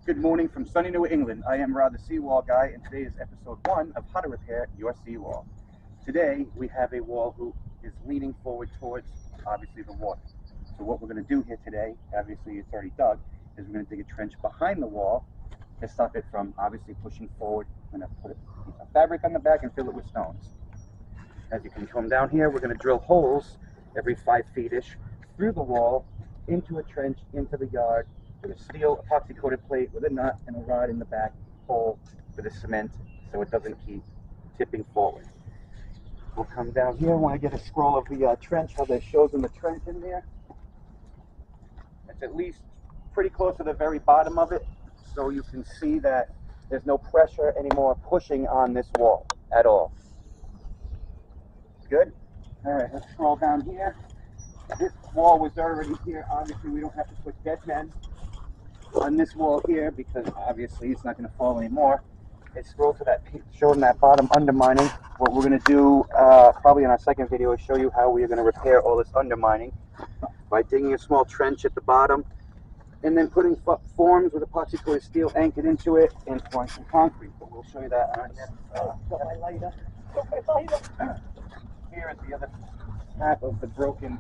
Good morning from sunny New England. I am Rod the Seawall Guy, and today is episode 1 of How to Repair Your Seawall. Today we have a wall who is leaning forward towards, obviously, the water. So what we're going to do here today, obviously it's already dug, is we're going to dig a trench behind the wall to stop it from obviously pushing forward. I'm going to put a piece of fabric on the back and fill it with stones. As you can come down here, we're going to drill holes every 5 feet-ish through the wall into a trench, into the yard, with a steel epoxy coated plate with a nut and a rod in the back hole for the cement so it doesn't keep tipping forward. We'll come down here. I want to get a scroll of the trench, how that shows in the trench in there. It's at least pretty close to the very bottom of it, so you can see that there's no pressure anymore pushing on this wall at all. Good? Alright, let's scroll down here. This wall was already here. Obviously we don't have to put dead men on this wall here because obviously it's not going to fall anymore. Let's scroll to that piece showing that bottom undermining. What we're going to do probably in our second video is show you how we are going to repair all this undermining by digging a small trench at the bottom and then putting forms with epoxy coated steel anchored into it and pouring some concrete. But we'll show you that on next. Got my lighter. Here is the other half of the broken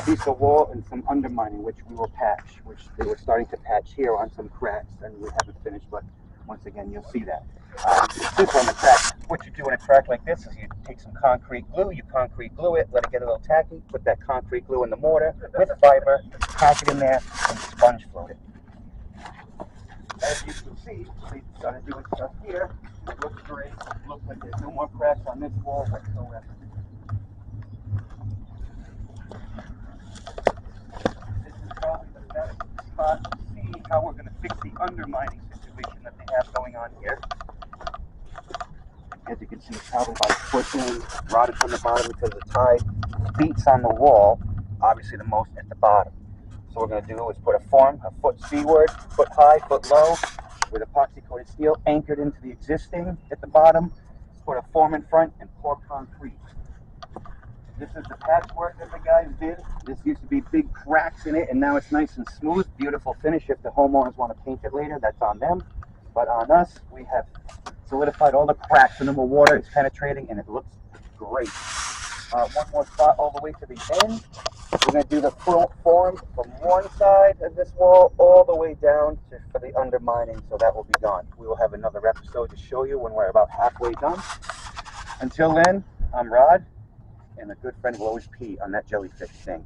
piece of wall and some undermining, which we will patch, which they were starting to patch here on some cracks, and we haven't finished, but once again, you'll see that. This on the crack, what you do in a crack like this is you take some concrete glue, you concrete glue it, let it get a little tacky, put that concrete glue in the mortar with fiber, pack it in there, and sponge float it. As you can see, they started doing stuff here. It looks great. It looks like there's no more cracks on this wall whatsoever. This is probably the best spot to see how we're going to fix the undermining situation that they have going on here. As you can see, it's probably about a foot in, rotted from the bottom because the tide beats on the wall, obviously the most at the bottom. So what we're going to do is put a form, a foot seaward, foot high, foot low, with epoxy coated steel anchored into the existing at the bottom, put a form in front, and pour concrete. This is the patchwork that the guys did. This used to be big cracks in it, and now it's nice and smooth. Beautiful finish. If the homeowners want to paint it later, that's on them. But on us, we have solidified all the cracks, and no more water is penetrating, and it looks great. One more spot all the way to the end. We're going to do the full form from one side of this wall all the way down for the undermining, so that will be done. We will have another episode to show you when we're about halfway done. Until then, I'm Rod, and a good friend will always pee on that jellyfish thing.